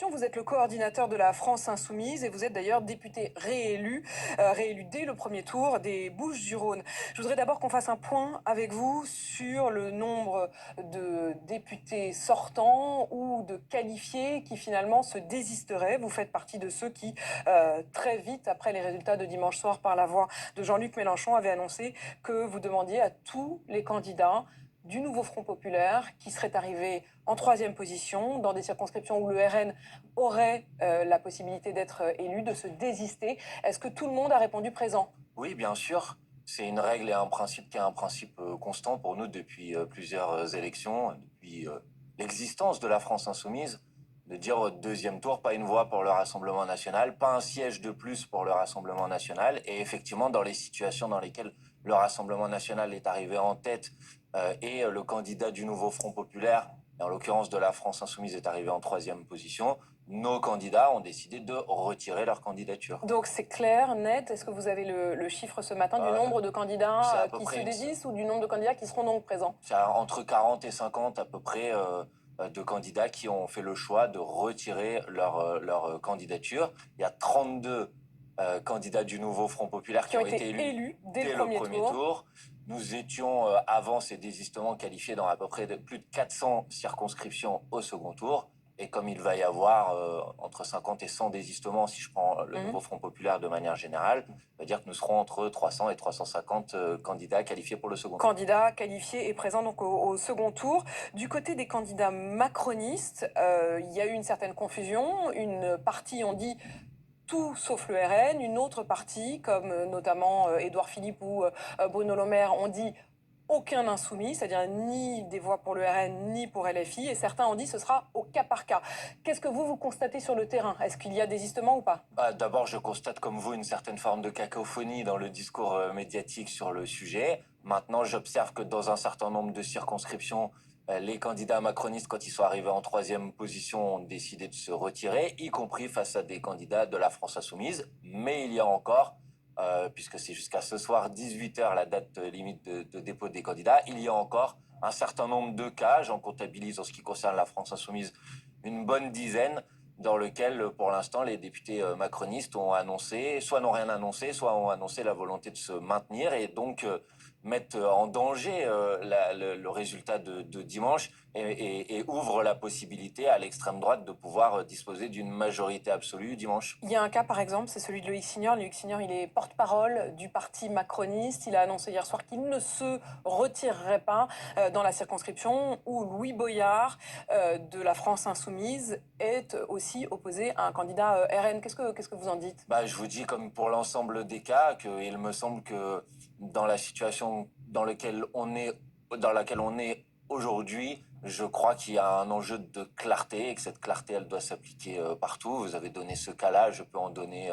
Vous êtes le coordinateur de la France Insoumise et vous êtes d'ailleurs député réélu dès le premier tour des Bouches-du-Rhône. Je voudrais d'abord qu'on fasse un point avec vous sur le nombre de députés sortants ou de qualifiés qui finalement se désisteraient. Vous faites partie de ceux qui, très vite après les résultats de dimanche soir par la voix de Jean-Luc Mélenchon, avaient annoncé que vous demandiez à tous les candidats du nouveau Front populaire qui serait arrivé en troisième position dans des circonscriptions où le RN aurait la possibilité d'être élu, de se désister. Est-ce que tout le monde a répondu présent? Oui, bien sûr. C'est une règle et un principe qui est un principe constant pour nous depuis plusieurs élections, depuis l'existence de la France insoumise, de dire au deuxième tour, pas une voix pour le Rassemblement national, pas un siège de plus pour le Rassemblement national. Et effectivement, dans les situations dans lesquelles le Rassemblement national est arrivé en tête et le candidat du nouveau Front populaire, et en l'occurrence de la France insoumise, est arrivé en troisième position, nos candidats ont décidé de retirer leur candidature. Donc c'est clair, net. Est-ce que vous avez le chiffre ce matin du nombre de C'est candidats à peu qui se près désistent ou du nombre de candidats qui seront donc présents? c'est entre 40 et 50 à peu près de candidats qui ont fait le choix de retirer leur candidature. Il y a 32 candidats du nouveau Front populaire Qui qui ont ont été été élus élus dès le dès le premier premier tour. tour. Nous étions, avant ces désistements, qualifiés dans à peu près plus de 400 circonscriptions au second tour. Et comme il va y avoir entre 50 et 100 désistements, si je prends le nouveau Front populaire de manière générale, ça veut dire que nous serons entre 300 et 350 candidats qualifiés pour le second tour. Candidats qualifiés et présents donc au second tour. Du côté des candidats macronistes, il y a eu une certaine confusion. Une partie ont dit tout sauf le RN, une autre partie, comme notamment Édouard Philippe ou Bruno Le Maire, ont dit aucun insoumis, c'est-à-dire ni des voix pour le RN ni pour LFI, et certains ont dit ce sera au cas par cas. Qu'est-ce que vous constatez sur le terrain? Est-ce qu'il y a désistement ou pas? D'abord, je constate comme vous une certaine forme de cacophonie dans le discours médiatique sur le sujet. Maintenant, j'observe que dans un certain nombre de circonscriptions, les candidats macronistes, quand ils sont arrivés en troisième position, ont décidé de se retirer, y compris face à des candidats de la France insoumise. Mais il y a encore, puisque c'est jusqu'à ce soir 18 h la date limite de dépôt des candidats, il y a encore un certain nombre de cas, j'en comptabilise en ce qui concerne la France insoumise une bonne dizaine, dans lequel, pour l'instant, les députés macronistes ont annoncé, soit n'ont rien annoncé, soit ont annoncé la volonté de se maintenir et donc mettent en danger le résultat de dimanche et ouvrent la possibilité à l'extrême droite de pouvoir disposer d'une majorité absolue dimanche. Il y a un cas, par exemple, c'est celui de Loïc Signor. Loïc Signor, il est porte-parole du parti macroniste. Il a annoncé hier soir qu'il ne se retirerait pas dans la circonscription où Louis Boyard de la France Insoumise est aussi opposé à un candidat RN. Qu'est-ce que vous en dites? Je vous dis, comme pour l'ensemble des cas, qu'il me semble que dans la situation dans laquelle on est aujourd'hui, je crois qu'il y a un enjeu de clarté et que cette clarté, elle doit s'appliquer partout. Vous avez donné ce cas-là, je peux en donner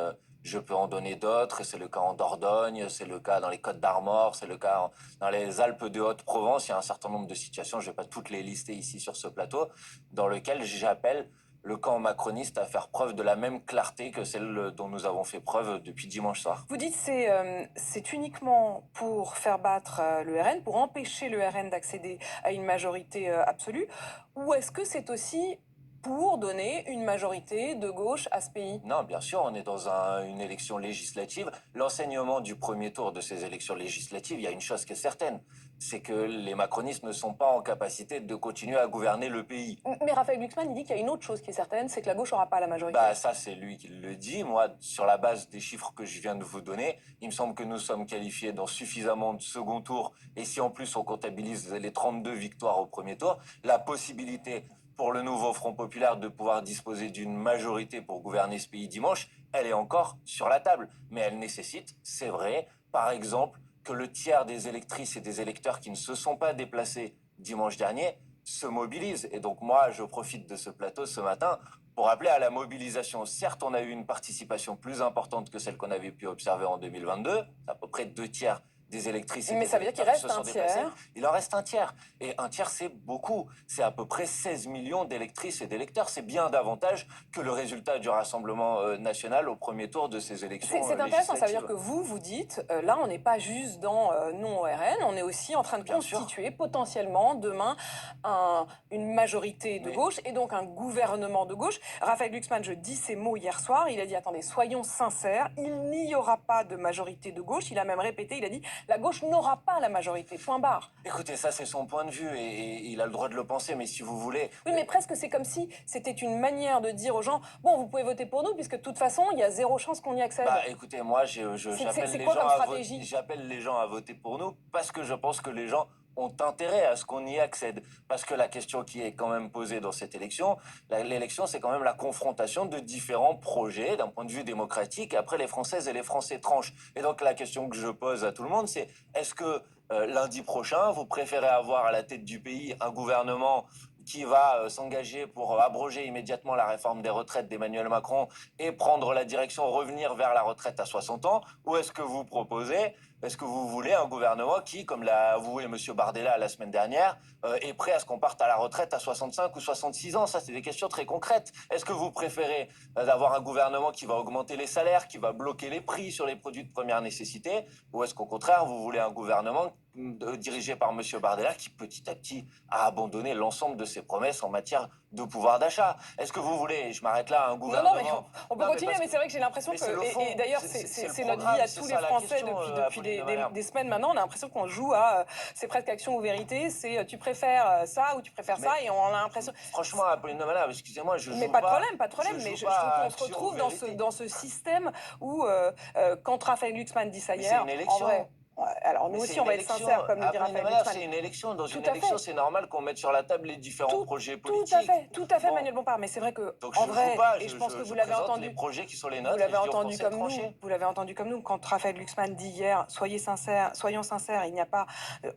d'autres. C'est le cas en Dordogne, c'est le cas dans les Côtes d'Armor, c'est le cas dans les Alpes de Haute-Provence. Il y a un certain nombre de situations, je ne vais pas toutes les lister ici sur ce plateau, dans lesquelles j'appelle le camp macroniste à faire preuve de la même clarté que celle dont nous avons fait preuve depuis dimanche soir. Vous dites que c'est uniquement pour faire battre le RN, pour empêcher le RN d'accéder à une majorité absolue, ou est-ce que c'est aussi pour donner une majorité de gauche à ce pays? Non, bien sûr, on est dans une élection législative. L'enseignement du premier tour de ces élections législatives, il y a une chose qui est certaine, c'est que les macronistes ne sont pas en capacité de continuer à gouverner le pays. Mais Raphaël Glucksmann, il dit qu'il y a une autre chose qui est certaine, c'est que la gauche n'aura pas la majorité. Ça, c'est lui qui le dit. Moi, sur la base des chiffres que je viens de vous donner, il me semble que nous sommes qualifiés dans suffisamment de second tour. Et si en plus on comptabilise les 32 victoires au premier tour, la possibilité pour le nouveau Front populaire de pouvoir disposer d'une majorité pour gouverner ce pays dimanche, elle est encore sur la table. Mais elle nécessite, c'est vrai, par exemple, que le tiers des électrices et des électeurs qui ne se sont pas déplacés dimanche dernier se mobilisent. Et donc moi, je profite de ce plateau ce matin pour appeler à la mobilisation. Certes, on a eu une participation plus importante que celle qu'on avait pu observer en 2022, à peu près 2 tiers des électrices et Mais des ça veut dire qu'il électeurs qui reste se sont un déplacés. tiers. Il en reste un tiers. Et un tiers, c'est beaucoup. C'est à peu près 16 millions d'électrices et d'électeurs. C'est bien davantage que le résultat du Rassemblement national au premier tour de ces élections C'est intéressant, ça veut dire législatives. que vous dites, là, on n'est pas juste dans non au RN, on est aussi en train de Bien sûr. constituer potentiellement demain une majorité de Mais- gauche et donc un gouvernement de gauche. Raphaël Glucksmann, je dis ces mots hier soir, il a dit, attendez, soyons sincères, il n'y aura pas de majorité de gauche. Il a même répété, il a dit, la gauche n'aura pas la majorité, point barre. Écoutez, ça c'est son point de vue et il a le droit de le penser, mais si vous voulez... Oui, mais presque c'est comme si c'était une manière de dire aux gens, bon, vous pouvez voter pour nous, puisque de toute façon, il y a zéro chance qu'on y accède. Bah écoutez, moi j'appelle C'est les quoi gens comme à stratégie? j'appelle les gens à voter pour nous parce que je pense que les gens ont intérêt à ce qu'on y accède. Parce que la question qui est quand même posée dans cette élection, l'élection c'est quand même la confrontation de différents projets d'un point de vue démocratique. Et après les Françaises et les Français tranchent. Et donc la question que je pose à tout le monde c'est est-ce que lundi prochain vous préférez avoir à la tête du pays un gouvernement qui va s'engager pour abroger immédiatement la réforme des retraites d'Emmanuel Macron et prendre la direction, revenir vers la retraite à 60 ans, ou est-ce que vous proposez, est-ce que vous voulez un gouvernement qui, comme l'a avoué M. Bardella la semaine dernière, est prêt à ce qu'on parte à la retraite à 65 ou 66 ans? Ça, c'est des questions très concrètes. Est-ce que vous préférez d'avoir un gouvernement qui va augmenter les salaires, qui va bloquer les prix sur les produits de première nécessité, ou est-ce qu'au contraire, vous voulez un gouvernement dirigé par M. Bardella qui, petit à petit, a abandonné l'ensemble de ses promesses en matière de pouvoir d'achat? Est-ce que vous voulez, je m'arrête là, un Non, gouvernement... non, mais on peut Non, continuer, mais c'est vrai que j'ai l'impression mais que, c'est le fond. et d'ailleurs, C'est le c'est notre vie programme, à c'est tous ça les la Français question, depuis Apolline de Malherbe. des semaines maintenant. On a l'impression qu'on joue à, c'est presque action ou vérité, c'est tu préfères ça ou tu préfères Mais- ça, et on a l'impression. Franchement, Apolline de Malherbe, excusez-moi, je Mais joue pas de je problème, mais joue je pas trouve à qu'on se action ou retrouve vérité. dans ce système où, quand Raphaël Glucksmann dit ça Mais c'est hier, une en élection. vrai, alors Mais nous c'est aussi on une va être élection, sincères, comme le dit Apolline de Raphaël Malherbe, Glucksmann. c'est une élection. Dans Tout une à élection, fait. c'est normal qu'on mette sur la table les différents projets politiques. Tout à fait, Bon. Manuel Bompard, mais c'est vrai que, Donc en je joue vrai, pas, et je pense que vous je l'avez présente entendu, les projets qui sont les vous nôtres et l'avez je dis aux entendu Français de comme nous, trancher. vous l'avez entendu comme nous, quand Raphaël Glucksmann dit hier, soyons sincères, il n'y a pas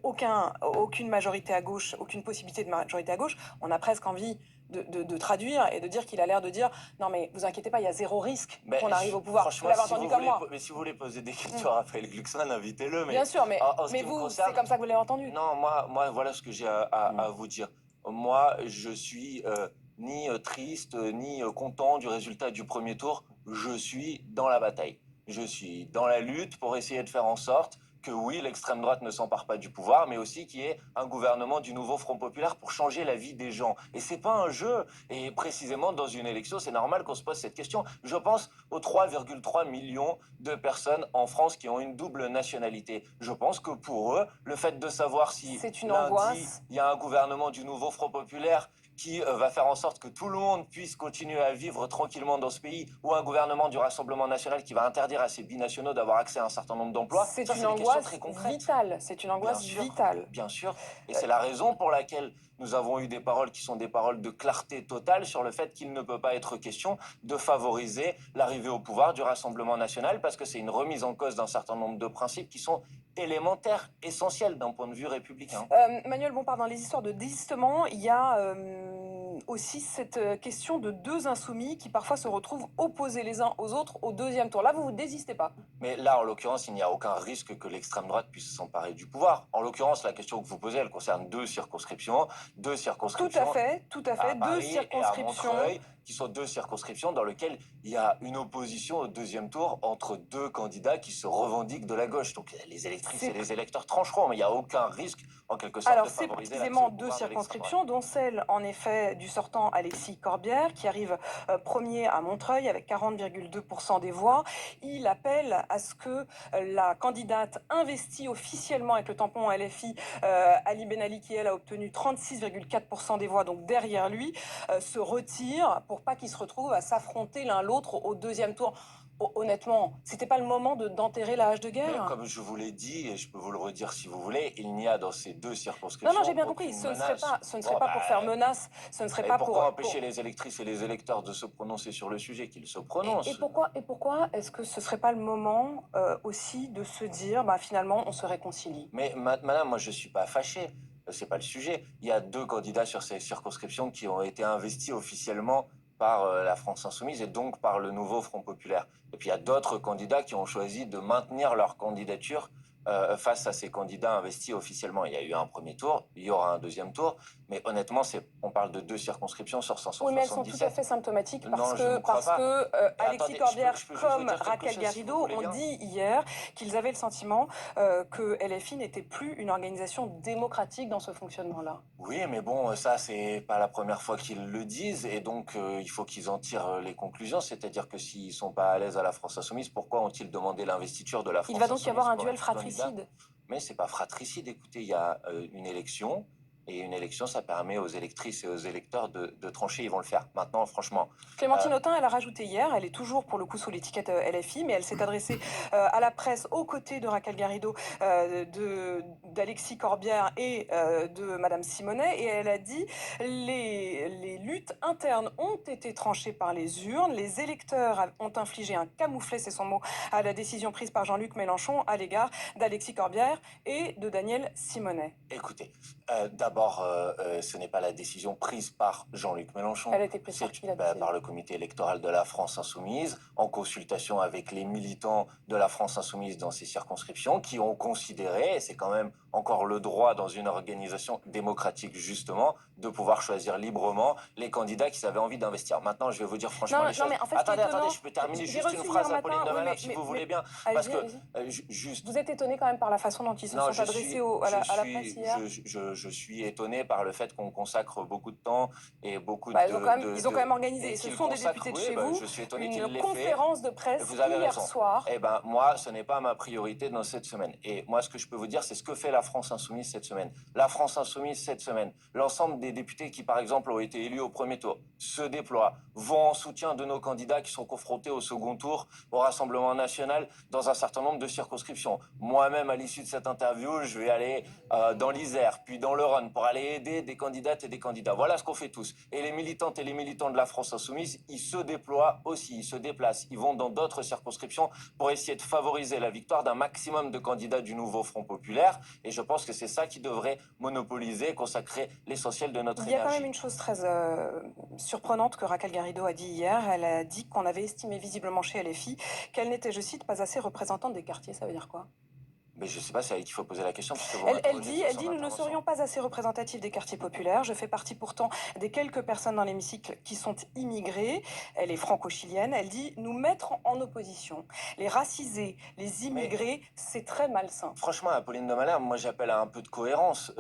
aucune majorité à gauche, aucune possibilité de majorité à gauche, on a presque envie de traduire et de dire qu'il a l'air de dire, non mais vous inquiétez pas, il y a zéro risque Mais qu'on arrive au pouvoir. Vous franchement, l'avez si entendu vous comme voulez, moi. mais si vous voulez poser des questions à Raphaël Glucksmann, invitez-le. Bien sûr, En ce mais qui me vous, concerne, c'est comme ça que vous l'avez entendu. non, moi, voilà ce que j'ai à vous dire. Moi, je suis ni triste, ni content du résultat du premier tour. Je suis dans la bataille. Je suis dans la lutte pour essayer de faire en sorte que oui, l'extrême droite ne s'empare pas du pouvoir, mais aussi qu'il y ait un gouvernement du nouveau Front populaire pour changer la vie des gens. Et c'est pas un jeu. Et précisément dans une élection, c'est normal qu'on se pose cette question. Je pense aux 3,3 millions de personnes en France qui ont une double nationalité. Je pense que pour eux, le fait de savoir si C'est une lundi, angoisse. il y a un gouvernement du nouveau Front populaire qui va faire en sorte que tout le monde puisse continuer à vivre tranquillement dans ce pays, ou un gouvernement du Rassemblement national qui va interdire à ces binationaux d'avoir accès à un certain nombre d'emplois, C'est ça, une c'est des questions angoisse très concrètes. vitale. C'est une angoisse vitale. Bien sûr. Et c'est la raison pour laquelle nous avons eu des paroles qui sont des paroles de clarté totale sur le fait qu'il ne peut pas être question de favoriser l'arrivée au pouvoir du Rassemblement national, parce que c'est une remise en cause d'un certain nombre de principes qui sont élémentaires, essentiels d'un point de vue républicain. Manuel Bompard, dans les histoires de désistement, il y a aussi cette question de deux insoumis qui parfois se retrouvent opposés les uns aux autres au deuxième tour. Là, vous ne désistez pas. Mais là, en l'occurrence, il n'y a aucun risque que l'extrême droite puisse s'emparer du pouvoir. En l'occurrence, la question que vous posez, elle concerne deux circonscriptions Tout à à fait. Deux Paris et à circonscriptions. Montreuil, qui sont deux circonscriptions dans lesquelles il y a une opposition au deuxième tour entre deux candidats qui se revendiquent de la gauche. Donc les électrices et les électeurs trancheront, mais il n'y a aucun risque, en quelque sorte, Alors, de c'est favoriser précisément l'accès au deux pouvoir de l'extrême droite. circonscriptions, dont celle, en effet, du sortant Alexis Corbière, qui arrive premier à Montreuil avec 40,2% des voix. Il appelle à ce que la candidate investie officiellement avec le tampon LFI, Ali Ben Ali, qui elle a obtenu 36,4% des voix, donc derrière lui, se retire pour pas qu'ils se retrouvent à s'affronter l'un l'autre au deuxième tour. Honnêtement, c'était pas le moment d'enterrer la hache de Mais guerre. comme je vous l'ai dit, et je peux vous le redire si vous voulez, il n'y a dans ces deux circonscriptions Non, j'ai bien aucune compris. Ce ne menace. serait pas pour faire menace. Ce ne serait pas pourquoi pour. empêcher les électrices et les électeurs de se prononcer sur le sujet, qu'ils se prononcent? Et pourquoi est-ce que ce serait pas le moment aussi de se dire, bah finalement, on se réconcilie? Mais madame, moi je suis pas fâché. C'est pas le sujet. Il y a deux candidats sur ces circonscriptions qui ont été investis officiellement par la France Insoumise et donc par le nouveau Front populaire. Et puis il y a d'autres candidats qui ont choisi de maintenir leur candidature face à ces candidats investis officiellement. Il y a eu un premier tour, il y aura un deuxième tour, mais honnêtement, on parle de 2 circonscriptions sur Oui, mais elles sont tout à 577. fait symptomatiques Non, je ne crois parce pas. que Et Alexis attendez, Corbière je peux juste vous comme dire quelque Raquel chose, si vous Garrido voulez ont bien. dit hier qu'ils avaient le sentiment que LFI n'était plus une organisation démocratique dans ce fonctionnement-là. Oui, mais bon, ça, c'est pas la première fois qu'ils le disent, et donc il faut qu'ils en tirent les conclusions. C'est-à-dire que s'ils sont pas à l'aise à la France Insoumise, pourquoi ont-ils demandé l'investiture de la Il France va donc y avoir Insoumise un pour duel être candidat? fratricide. Mais c'est pas fratricide. Écoutez, il y a une élection, et une élection, ça permet aux électrices et aux électeurs de trancher. Ils vont le faire. Maintenant, franchement, Clémentine Autain, elle a rajouté hier, elle est toujours pour le coup sous l'étiquette LFI, mais elle s'est adressée à la presse aux côtés de Raquel Garrido, d'Alexis Corbière et de Madame Simonet, et elle a dit les luttes internes ont été tranchées par les urnes, les électeurs ont infligé un camouflet, c'est son mot, à la décision prise par Jean-Luc Mélenchon à l'égard d'Alexis Corbière et de Daniel Simonet. écoutez, d'abord, ce n'est pas la décision prise par Jean-Luc Mélenchon. Elle a été prise par qui, la décision ? Par le comité électoral de la France Insoumise, en consultation avec les militants de la France Insoumise dans ces circonscriptions, qui ont considéré, et c'est quand même encore le droit dans une organisation démocratique justement, de pouvoir choisir librement les candidats qu'ils avaient envie d'investir. Maintenant, je vais vous dire franchement les choses. Mais en fait, Attendez, je peux terminer j'ai juste une reçu phrase, hier Apolline matin, de oui, Malherbe, si vous voulez bien. Parce allez-y, que, allez-y. juste, Vous êtes étonné quand même par la façon dont ils se non, sont adressés à la presse hier? je suis étonné par le fait qu'on consacre beaucoup de temps et beaucoup Bah, ils ont quand même organisé, et ce qu'ils sont des consacrent, députés de oui, chez bah, vous, je suis étonné qu'ils une l'aient fait. conférence de presse Vous avez hier raison. soir. Eh ben, moi, ce n'est pas ma priorité dans cette semaine. Et moi, ce que je peux vous dire, c'est ce que fait la France Insoumise cette semaine. La France Insoumise cette semaine, l'ensemble des députés qui, par exemple, ont été élus au premier tour, se déploient, vont en soutien de nos candidats qui sont confrontés au second tour, au Rassemblement national, dans un certain nombre de circonscriptions. Moi-même, à l'issue de cette interview, je vais aller dans l'Isère, puis dans le Rhône, pour aller aider des candidates et des candidats. Voilà ce qu'on fait tous. Et les militantes et les militants de la France Insoumise, ils se déploient aussi, ils se déplacent, ils vont dans d'autres circonscriptions pour essayer de favoriser la victoire d'un maximum de candidats du nouveau Front populaire. Et je pense que c'est ça qui devrait monopoliser, consacrer l'essentiel de notre énergie. Il y a quand même une chose très surprenante que Raquel Garrido a dit hier. Elle a dit qu'on avait estimé visiblement chez LFI qu'elle n'était, je cite, pas assez représentante des quartiers. Ça veut dire quoi? Mais je ne sais pas, c'est à elle qu'il faut poser la question. Puisque vous Elle m'interrogez sur dit, son nous ne intervention. serions pas assez représentatifs des quartiers populaires. Je fais partie pourtant des quelques personnes dans l'hémicycle qui sont immigrées. Elle est franco-chilienne. Elle dit, nous mettre en opposition les racisés, les immigrés, c'est très malsain. Franchement, Apolline de Malherbe, moi j'appelle à un peu de cohérence.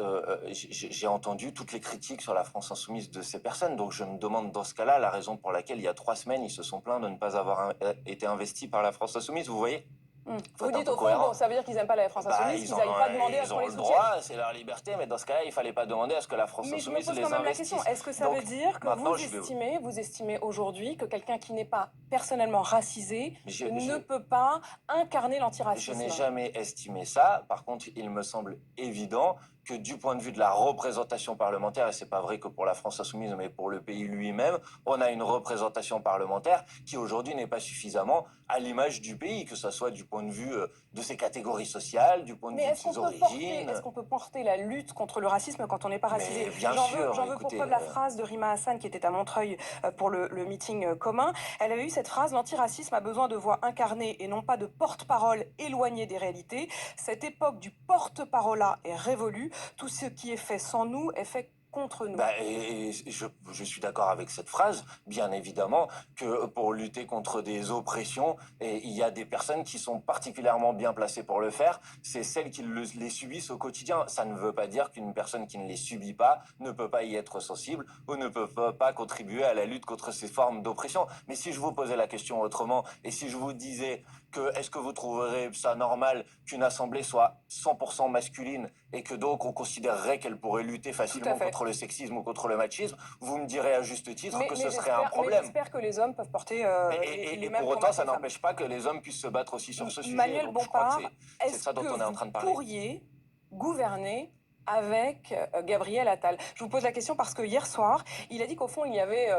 J'ai entendu toutes les critiques sur la France Insoumise de ces personnes, donc je me demande dans ce cas-là la raison pour laquelle il y a 3 semaines ils se sont plaints de ne pas avoir été investis par la France Insoumise, vous voyez? Vous dites au fond, bon, ça veut dire qu'ils n'aiment pas la France Insoumise, qu'ils n'aillent pas demander à ce qu'on les Ils ont le soutienne. droit, c'est leur liberté, mais dans ce cas-là, il fallait pas demander à ce que la France Mais je me Insoumise pose les quand même la investisse. question, est-ce que ça veut dire que vous estimez aujourd'hui que quelqu'un qui n'est pas personnellement racisé ne peut pas incarner l'antiracisme? Je n'ai jamais estimé ça. Par contre, il me semble évident que du point de vue de la représentation parlementaire, et c'est pas vrai que pour la France Insoumise, mais pour le pays lui-même, on a une représentation parlementaire qui aujourd'hui n'est pas suffisamment à l'image du pays, que ce soit du point de vue de ses catégories sociales, du point de vue de ses origines. Est-ce qu'on peut porter la lutte contre le racisme quand on n'est pas racisé? J'en veux pour preuve la phrase de Rima Hassan qui était à Montreuil pour le meeting commun. Elle avait eu cette phrase: l'antiracisme a besoin de voix incarnées et non pas de porte-parole éloignées des réalités. Cette époque du porte-parole-là est révolue. Tout ce qui est fait sans nous est fait contre nous. Et je suis d'accord avec cette phrase, bien évidemment, que pour lutter contre des oppressions, il y a des personnes qui sont particulièrement bien placées pour le faire, c'est celles qui les subissent au quotidien. Ça ne veut pas dire qu'une personne qui ne les subit pas ne peut pas y être sensible ou ne peut pas contribuer à la lutte contre ces formes d'oppression. Mais si je vous posais la question autrement, et si je vous disais que est-ce que vous trouverez ça normal qu'une assemblée soit 100% masculine et que donc on considérerait qu'elle pourrait lutter facilement contre le sexisme ou contre le machisme, vous me direz à juste titre que ce serait un problème. Mais j'espère que les hommes peuvent porter et pour autant, ça n'empêche pas que les hommes puissent se battre aussi sur ce sujet. Manuel Bompard, c'est ça dont on est en train de parler. Est-ce que vous pourriez gouverner avec Gabriel Attal? Je vous pose la question parce que hier soir, il a dit qu'au fond, il y avait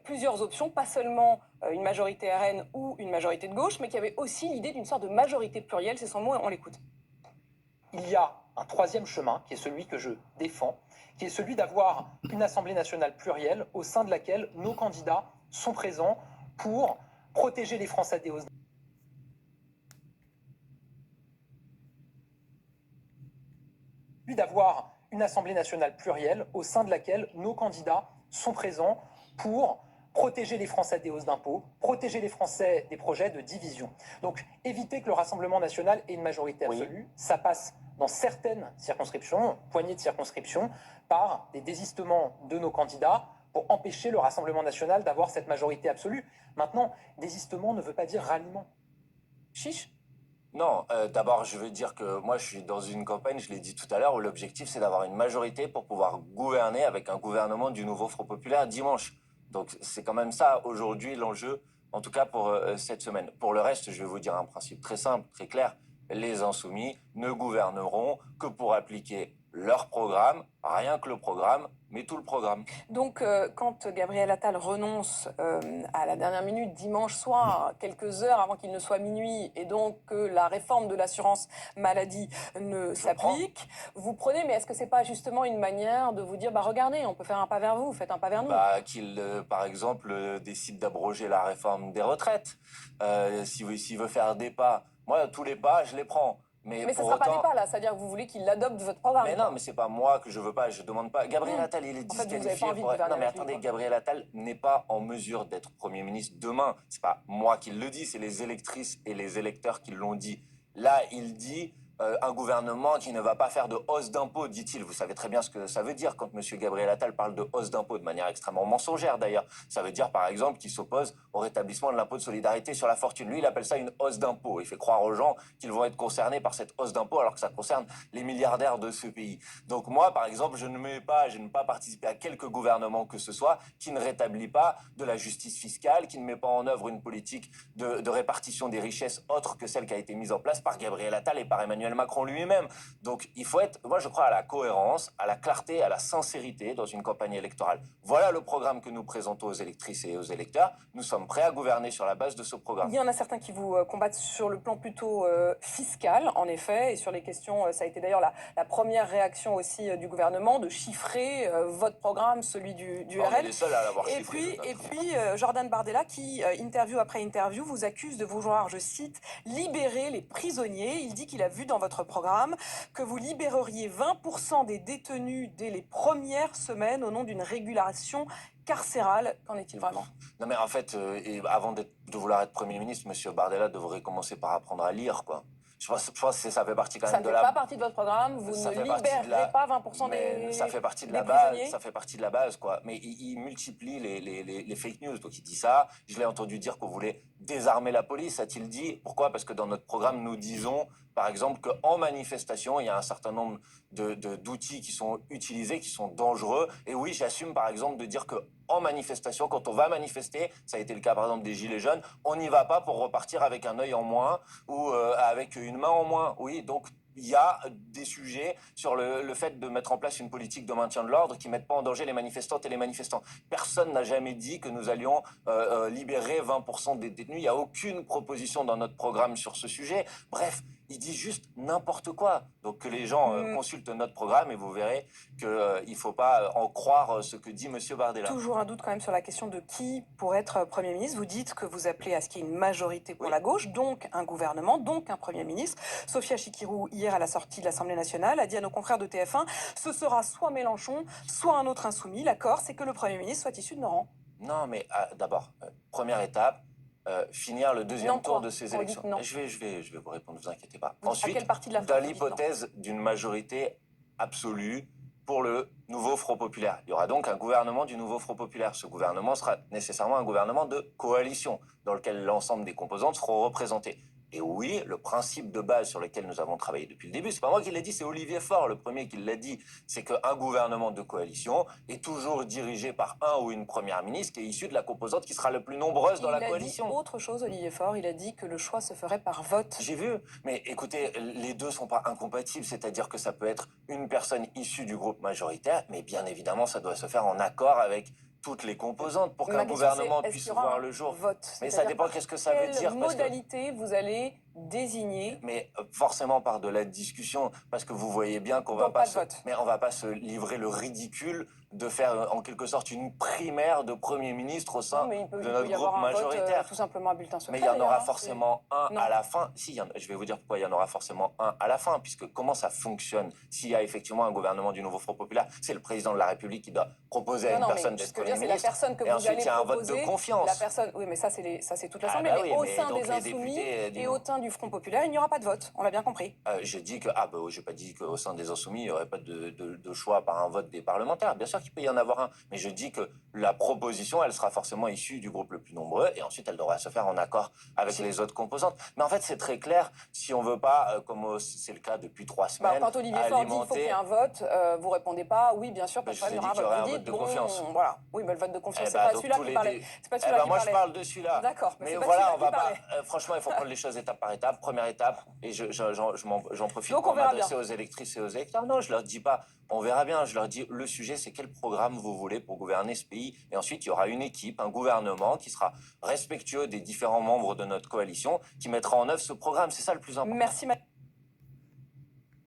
plusieurs options, pas seulement une majorité RN ou une majorité de gauche, mais qu'il y avait aussi l'idée d'une sorte de majorité plurielle. C'est son mot, on l'écoute. Il y a un troisième chemin, qui est celui que je défends, qui est celui d'avoir une Assemblée nationale plurielle au sein de laquelle nos candidats sont présents pour protéger les Français des hausses. d'avoir une Assemblée nationale plurielle au sein de laquelle nos candidats sont présents pour protéger les Français des hausses d'impôts, protéger les Français des projets de division. Donc éviter que le Rassemblement national ait une majorité absolue, ça passe dans certaines circonscriptions, poignées de circonscriptions, par des désistements de nos candidats pour empêcher le Rassemblement national d'avoir cette majorité absolue. Maintenant, désistement ne veut pas dire ralliement. Chiche. Non, d'abord, je veux dire que moi, je suis dans une campagne, je l'ai dit tout à l'heure, où l'objectif, c'est d'avoir une majorité pour pouvoir gouverner avec un gouvernement du nouveau Front populaire dimanche. Donc, c'est quand même ça, aujourd'hui, l'enjeu, en tout cas pour cette semaine. Pour le reste, je vais vous dire un principe très simple, très clair. Les insoumis ne gouverneront que pour appliquer leur programme, rien que le programme, mais tout le programme. Donc, quand Gabriel Attal renonce à la dernière minute, dimanche soir, quelques heures avant qu'il ne soit minuit, et donc que la réforme de l'assurance maladie ne s'applique, vous prenez, mais est-ce que c'est pas justement une manière de vous dire, bah regardez, on peut faire un pas vers vous, faites un pas vers nous? Bah, qu'il, par exemple, décide d'abroger la réforme des retraites. S'il veut faire des pas, moi, tous les pas, je les prends. Mais ce ne pour sera pas autant- des pas, là, c'est-à-dire que vous voulez qu'il adopte votre programme. Mais non, mais c'est pas moi que je veux pas, je demande pas. Gabriel Attal, il est En fait, vous avez disqualifié pas envie de pour... gouverner Non, mais avec lui, attendez, quoi. Gabriel Attal n'est pas en mesure d'être Premier ministre demain. C'est pas moi qui le dis, c'est les électrices et les électeurs qui l'ont dit. Là, il dit un gouvernement qui ne va pas faire de hausse d'impôts, dit-il. Vous savez très bien ce que ça veut dire quand M. Gabriel Attal parle de hausse d'impôts, de manière extrêmement mensongère d'ailleurs. Ça veut dire, par exemple, qu'il s'oppose au rétablissement de l'impôt de solidarité sur la fortune. Lui, il appelle ça une hausse d'impôts. Il fait croire aux gens qu'ils vont être concernés par cette hausse d'impôts alors que ça concerne les milliardaires de ce pays. Donc moi, par exemple, je n'ai pas participé à quelque gouvernement que ce soit qui ne rétablit pas de la justice fiscale, qui ne met pas en œuvre une politique de répartition des richesses autre que celle qui a été mise en place par Gabriel Attal et par Emmanuel Macron lui-même. Donc il faut être, moi je crois à la cohérence, à la clarté, à la sincérité dans une campagne électorale. Voilà le programme que nous présentons aux électrices et aux électeurs. Nous sommes prêts à gouverner sur la base de ce programme. Il y en a certains qui vous combattent sur le plan plutôt fiscal, en effet, et sur les questions, ça a été d'ailleurs la première réaction aussi du gouvernement, de chiffrer votre programme, celui du On est RN. les seuls à l'avoir Et chiffré. puis Jordan Bardella qui, interview après interview, vous accuse de vouloir, je cite, libérer les prisonniers. Il dit qu'il a vu dans votre programme que vous libéreriez 20% des détenus dès les premières semaines au nom d'une régulation carcérale. Qu'en est-il vraiment? Non mais en fait, avant de vouloir être Premier ministre, M. Bardella devrait commencer par apprendre à lire, quoi. Je pense que ça fait partie quand Ça même ne de fait la... pas partie de votre programme, vous Ça ne fait partie de libérerez pas 20% Mais des ça fait partie de des la base, prisonniers. ça fait partie de la base, quoi. Mais il multiplie les fake news. Donc il dit ça. Je l'ai entendu dire qu'on voulait désarmer la police, a-t-il dit. Pourquoi? Parce que dans notre programme, nous disons, par exemple, qu'en manifestation, il y a un certain nombre d'outils qui sont utilisés, qui sont dangereux. Et oui, j'assume, par exemple, de dire que en manifestation, quand on va manifester, ça a été le cas par exemple des Gilets jaunes, on n'y va pas pour repartir avec un œil en moins ou avec une main en moins. Oui, donc il y a des sujets sur le fait de mettre en place une politique de maintien de l'ordre qui ne mettent pas en danger les manifestantes et les manifestants. Personne n'a jamais dit que nous allions libérer 20% des détenus. Il n'y a aucune proposition dans notre programme sur ce sujet. Bref, il dit juste n'importe quoi. Donc que les gens consultent notre programme et vous verrez qu'il ne faut pas en croire ce que dit M. Bardella. Toujours un doute quand même sur la question de qui pourrait être Premier ministre. Vous dites que vous appelez à ce qu'il y ait une majorité pour Oui. la gauche, donc un gouvernement, donc un Premier ministre. Sophia Chikirou, hier à la sortie de l'Assemblée nationale, a dit à nos confrères de TF1, ce sera soit Mélenchon, soit un autre insoumis. L'accord, c'est que le Premier ministre soit issu de nos rangs. Non, mais d'abord, première étape, finir le deuxième Non, tour quoi. de ces On élections. dit non. Je vais vous répondre, ne vous inquiétez pas. À Ensuite, quelle partie de la dans phrase vous dites non? l'hypothèse d'une majorité absolue pour le nouveau Front populaire. Il y aura donc un gouvernement du nouveau Front populaire. Ce gouvernement sera nécessairement un gouvernement de coalition, dans lequel l'ensemble des composantes seront représentées. Et oui, le principe de base sur lequel nous avons travaillé depuis le début, c'est pas moi qui l'ai dit, c'est Olivier Faure, le premier qui l'a dit, c'est qu'un gouvernement de coalition est toujours dirigé par un ou une première ministre qui est issue de la composante qui sera le plus nombreuse dans la coalition. Il a dit autre chose, Olivier Faure. Il a dit que le choix se ferait par vote. J'ai vu, mais écoutez, les deux sont pas incompatibles, c'est-à-dire que ça peut être une personne issue du groupe majoritaire, mais bien évidemment, ça doit se faire en accord avec toutes les composantes pour qu'un gouvernement puisse voir le jour. Vote. Mais ça dépend qu'est-ce que ça veut dire. Quelle modalité vous allez désigner. Mais forcément par de la discussion, parce que vous voyez bien qu'on va Donc, pas pas de se, vote. mais on va pas se livrer le ridicule de faire en quelque sorte une primaire de Premier ministre au Non, sein mais il peut de notre y groupe avoir un vote, majoritaire. tout simplement à bulletin secret. Mais il y en d'ailleurs, aura hein, forcément un Non. à la fin. Si, je vais vous dire pourquoi il y en aura forcément un à la fin, puisque comment ça fonctionne s'il y a effectivement un gouvernement du nouveau Front populaire, c'est le président de la République qui doit proposer à Non, une non, personne mais d'être ce que je veux Premier dire, c'est la ministre. personne que Et vous ensuite, allez il y a un vote de proposer. confiance. La personne, oui, mais ça, c'est toute l'Assemblée. Ah bah oui, mais au mais sein donc des les Insoumis députés, et dis-nous. au sein du Front populaire, il n'y aura pas de vote. On l'a bien compris. Je dis que, j'ai pas dit qu'au sein des Insoumis, il n'y aurait pas de choix par un vote des parlementaires. Bien sûr qu'il peut y en avoir un. Mais je dis que la proposition, elle sera forcément issue du groupe le plus nombreux et ensuite elle devra se faire en accord avec les autres composantes. Mais en fait, c'est très clair. Si on veut pas, comme c'est le cas depuis 3 semaines, Quand Olivier Faure dit qu'il faut qu'il y ait un vote, vous répondez pas, oui, bien sûr, pas de je vous ai problème, il y dit qu'il y aura aurait un un vote. vote Vous de dites, confiance. bon, voilà. Oui, mais le vote de confiance, Eh c'est bah, pas donc celui-là tous qui les parlait. dé- C'est pas Eh celui-là ben, qui moi, je parlait. parle de celui-là. D'accord, mais Mais c'est pas voilà, celui-là on va qui pas. parlait. Franchement, il faut prendre les choses étape par étape. Première étape, et j'en profite Donc, pour on verra m'adresser bien. aux électrices et aux électeurs. Non, je leur dis pas, on verra bien. Je leur dis, le sujet, c'est quel programme vous voulez pour gouverner ce pays. Et ensuite, il y aura une équipe, un gouvernement qui sera respectueux des différents membres de notre coalition, qui mettra en œuvre ce programme. C'est ça le plus important. Merci,